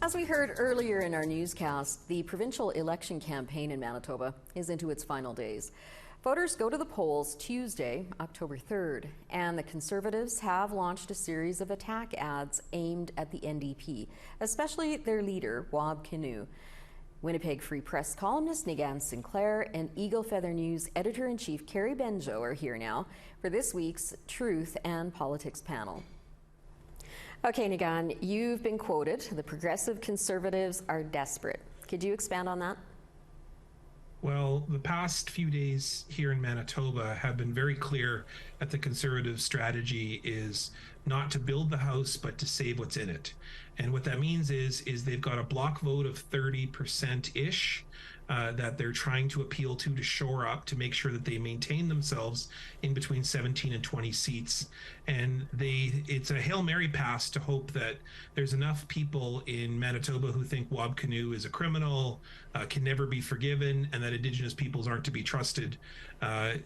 As we heard earlier in our newscast, the provincial election campaign in Manitoba is into its final days. Voters go to the polls Tuesday, October 3rd, and the Conservatives have launched a series of attack ads aimed at the NDP, especially their leader, Wab Kinew. Winnipeg Free Press columnist Nigan Sinclair and Eagle Feather News editor-in-chief Carrie Benjo are here now for this week's Truth and Politics panel. Okay, Nigan, you've been quoted, the progressive Conservatives are desperate. Could you expand on that? Well, the past few days here in Manitoba have been very clear that the Conservative strategy is not to build the house, but to save what's in it. And what that means is they've got a block vote of 30%-ish that they're trying to appeal to shore up, to make sure that they maintain themselves in between 17 and 20 seats. And it's a Hail Mary pass to hope that there's enough people in Manitoba who think Wab Kinew is a criminal, can never be forgiven, and that Indigenous peoples aren't to be trusted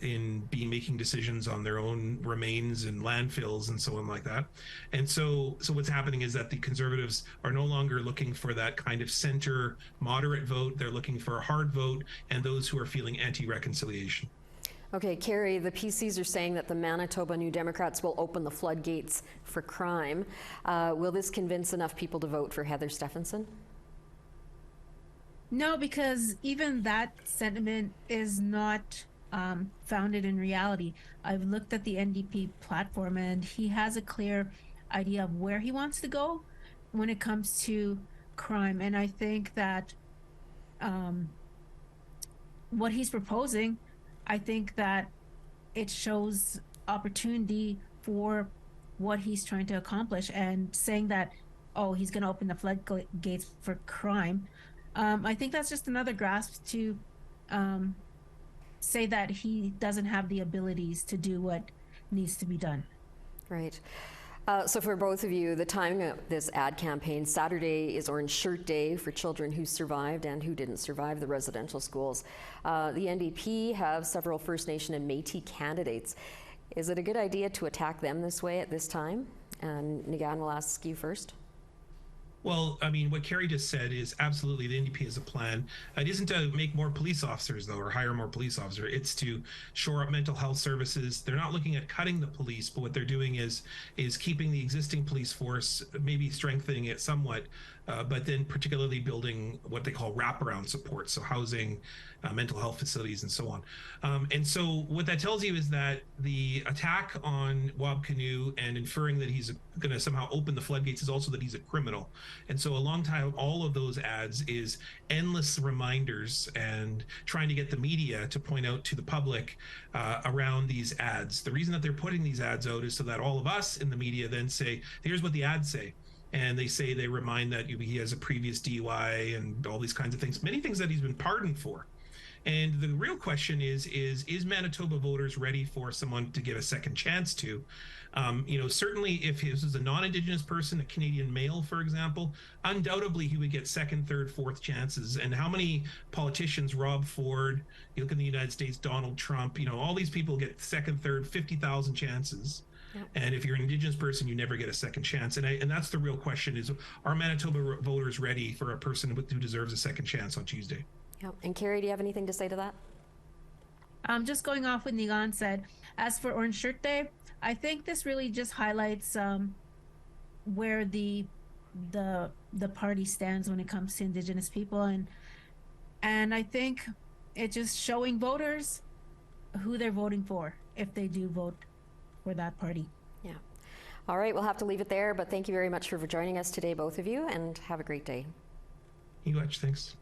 in making decisions on their own remains and landfills and so on like that. And so what's happening is that the Conservatives are no longer looking for that kind of center moderate vote. They're looking for a hard vote and those who are feeling anti-reconciliation. Okay, Carrie, the PCs are saying that the Manitoba New Democrats will open the floodgates for crime. Will this convince enough people to vote for Heather Stephenson? No, because even that sentiment is not founded in reality. I've looked at the NDP platform and he has a clear idea of where he wants to go when it comes to crime. And I think that what he's proposing, I think that it shows opportunity for what he's trying to accomplish, and saying that, oh, he's going to open the floodgates for crime. I think that's just another grasp to say that he doesn't have the abilities to do what needs to be done. Right. So for both of you, the timing of this ad campaign, Saturday is Orange Shirt Day for children who survived and who didn't survive the residential schools. The NDP have several First Nation and Métis candidates. Is it a good idea to attack them this way at this time? And Nigan, will ask you first. Well, I mean, what Carrie just said is absolutely the NDP has a plan. It isn't to make more police officers, though, or hire more police officers. It's to shore up mental health services. They're not looking at cutting the police, but what they're doing is keeping the existing police force, maybe strengthening it somewhat, but then particularly building what they call wraparound support, so housing, mental health facilities, and so on. And so what that tells you is that the attack on Wab Kinew and inferring that he's going to somehow open the floodgates is also that he's a criminal. And so a long time, all of those ads is endless reminders and trying to get the media to point out to the public around these ads. The reason that they're putting these ads out is so that all of us in the media then say, here's what the ads say. And they remind that he has a previous DUI and all these kinds of things, many things that he's been pardoned for. And the real question is Manitoba voters ready for someone to give a second chance to? Certainly if this is a non-Indigenous person, a Canadian male, for example, undoubtedly he would get second, third, fourth chances. And how many politicians, Rob Ford, you look in the United States, Donald Trump, all these people get second, third, 50,000 chances. Yeah. And if you're an Indigenous person, you never get a second chance. And that's the real question is, are Manitoba voters ready for a person who deserves a second chance on Tuesday? Yeah. And Carrie, do you have anything to say to that? Just going off what Nigan said, as for Orange Shirt Day, I think this really just highlights where the party stands when it comes to Indigenous people, and I think it's just showing voters who they're voting for if they do vote for that party. Yeah. All right, we'll have to leave it there, but thank you very much for joining us today, both of you, and have a great day. You much, thanks.